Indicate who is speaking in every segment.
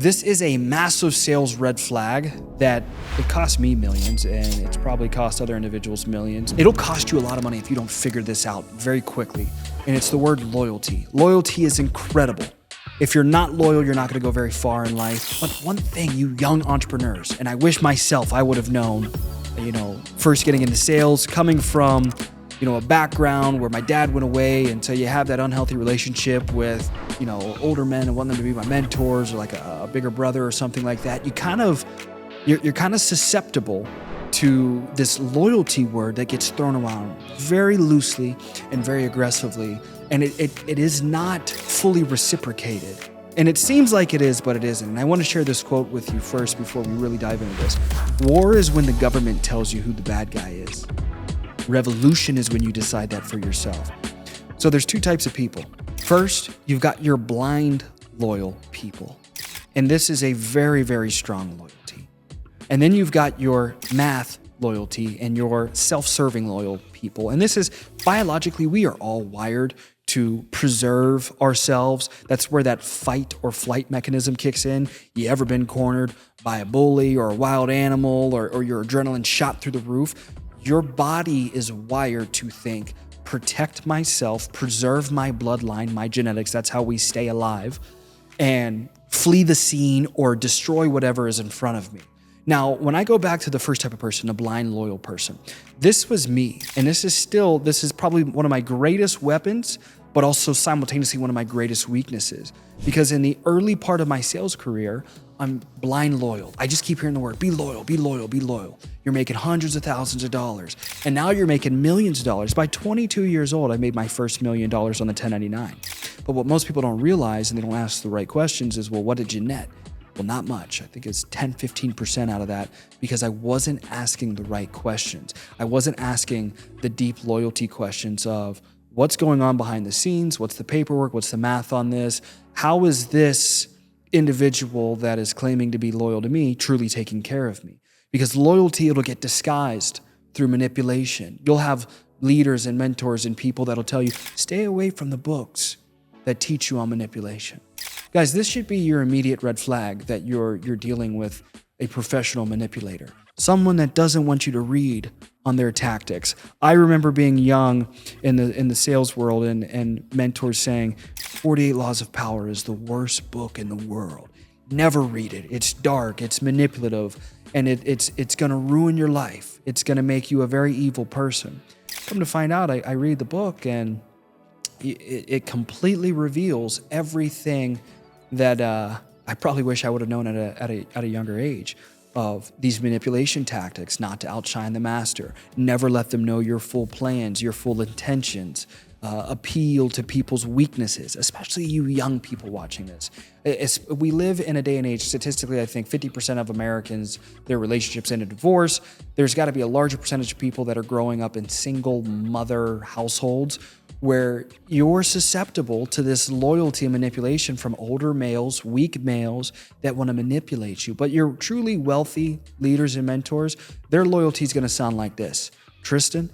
Speaker 1: This is a massive sales red flag that it cost me millions, and it's probably cost other individuals millions. It'll cost you a lot of money if you don't figure this out very quickly. And it's the word loyalty. Loyalty is incredible. If you're not loyal, you're not going to go very far in life. But one thing, you young entrepreneurs, and I wish myself I would have known, first getting into sales, coming from, a background where my dad went away, and so you have that unhealthy relationship with, older men and want them to be my mentors or like a bigger brother or something like that. You're kind of susceptible to this loyalty word that gets thrown around very loosely and very aggressively, and it is not fully reciprocated. And it seems like it is, but it isn't. And I want to share this quote with you first before we really dive into this. War is when the government tells you who the bad guy is. Revolution is when you decide that for yourself. So there's two types of people. First, you've got your blind loyal people. And this is a very, very strong loyalty. And then you've got your math loyalty and your self-serving loyal people. And this is biologically, we are all wired to preserve ourselves. That's where that fight or flight mechanism kicks in. You ever been cornered by a bully or a wild animal or your adrenaline shot through the roof? Your body is wired to think, protect myself, preserve my bloodline, my genetics. That's how we stay alive, and flee the scene or destroy whatever is in front of me. Now, when I go back to the first type of person, a blind, loyal person, this was me. And this is probably one of my greatest weapons, but also simultaneously one of my greatest weaknesses. Because in the early part of my sales career, I'm blind loyal. I just keep hearing the word, be loyal, be loyal, be loyal. You're making hundreds of thousands of dollars. And now you're making millions of dollars. By 22 years old, I made my first $1 million on the 1099. But what most people don't realize, and they don't ask the right questions, is, well, what did you net? Well, not much. I think it's 10, 15% out of that, because I wasn't asking the right questions. I wasn't asking the deep loyalty questions of what's going on behind the scenes, what's the paperwork, what's the math on this, how is this individual that is claiming to be loyal to me truly taking care of me? Because loyalty, it'll get disguised through manipulation. You'll have leaders and mentors and people that'll tell you, stay away from the books that teach you on manipulation. Guys, this should be your immediate red flag that you're dealing with a professional manipulator, someone that doesn't want you to read on their tactics. I remember being young in the sales world and mentors saying, 48 Laws of Power is the worst book in the world. Never read it. It's dark, it's manipulative, and it's gonna ruin your life. It's gonna make you a very evil person. Come to find out, I read the book, and it completely reveals everything that I probably wish I would have known at a younger age, of these manipulation tactics, not to outshine the master, never let them know your full plans, your full intentions, appeal to people's weaknesses, especially you young people watching this. We live in a day and age, statistically, I think 50% of Americans, their relationships end in divorce. There's got to be a larger percentage of people that are growing up in single mother households where you're susceptible to this loyalty and manipulation from older males, weak males that want to manipulate you. But your truly wealthy leaders and mentors, their loyalty is going to sound like this. Tristan,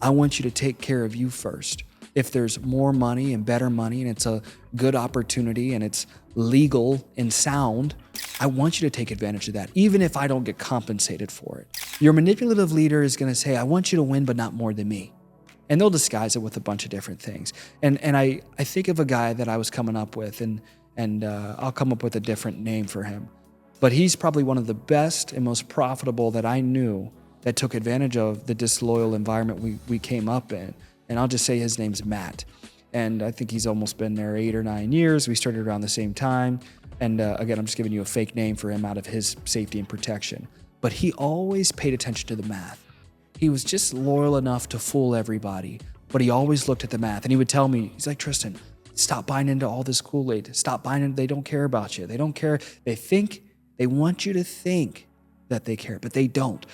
Speaker 1: I want you to take care of you first. If there's more money and better money and it's a good opportunity and it's legal and sound, I want you to take advantage of that, even if I don't get compensated for it. Your manipulative leader is going to say, I want you to win, but not more than me. And they'll disguise it with a bunch of different things. And I think of a guy that I was coming up with, and I'll come up with a different name for him. But he's probably one of the best and most profitable that I knew that took advantage of the disloyal environment we came up in. And I'll just say his name's Matt. And I think he's almost been there 8 or 9 years. We started around the same time. And again, I'm just giving you a fake name for him out of his safety and protection. But he always paid attention to the math. He was just loyal enough to fool everybody, but he always looked at the math. And he would tell me, he's like, Tristan, stop buying into all this Kool-Aid. Stop buying into, they don't care about you. They don't care. They want you to think that they care, but they don't.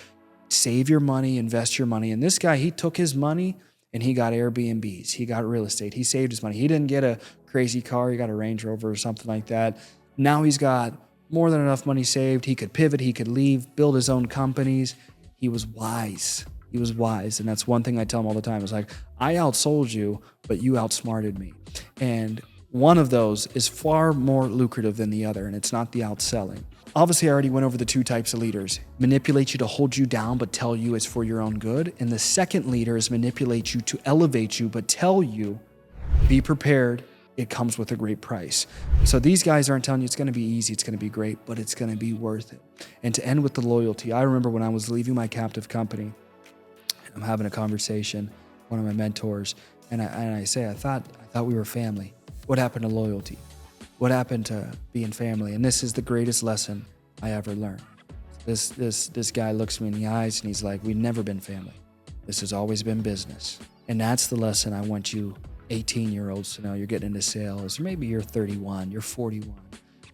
Speaker 1: Save your money, invest your money. And this guy, he took his money and he got Airbnbs. He got real estate. He saved his money. He didn't get a crazy car. He got a Range Rover or something like that. Now he's got more than enough money saved. He could pivot. He could leave, build his own companies. He was wise. He was wise. And that's one thing I tell him all the time. It's like, I outsold you, but you outsmarted me. And One of those is far more lucrative than the other, and it's not the outselling. Obviously, I already went over the two types of leaders. Manipulate you to hold you down, but tell you it's for your own good. And the second leader is manipulate you to elevate you, but tell you, be prepared. It comes with a great price. So these guys aren't telling you it's going to be easy, it's going to be great, but it's going to be worth it. And to end with the loyalty, I remember when I was leaving my captive company, I'm having a conversation, one of my mentors, and I say, I thought we were family. What happened to loyalty? What happened to being family? And this is the greatest lesson I ever learned. This guy looks me in the eyes and he's like, we've never been family. This has always been business. And that's the lesson I want you 18-year-olds to know. You're getting into sales, or maybe you're 31, you're 41,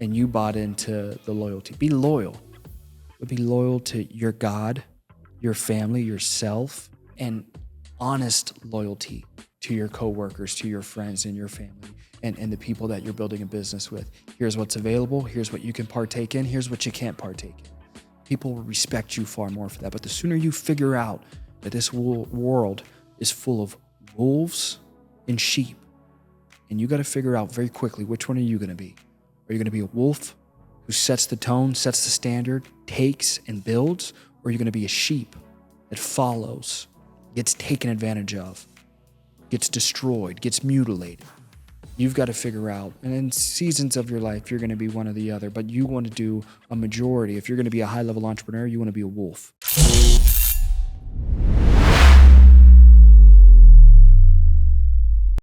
Speaker 1: and you bought into the loyalty. Be loyal. But be loyal to your God, your family, yourself, and honest loyalty to your coworkers, to your friends and your family, and the people that you're building a business with. Here's what's available. Here's what you can partake in. Here's what you can't partake in. People will respect you far more for that. But the sooner you figure out that this world is full of wolves and sheep, and you got to figure out very quickly, which one are you going to be? Are you going to be a wolf who sets the tone, sets the standard, takes and builds? Or are you going to be a sheep that follows, gets taken advantage of, gets destroyed, gets mutilated? You've got to figure out, and in seasons of your life, you're going to be one or the other, but you want to do a majority. If you're going to be a high-level entrepreneur, you want to be a wolf.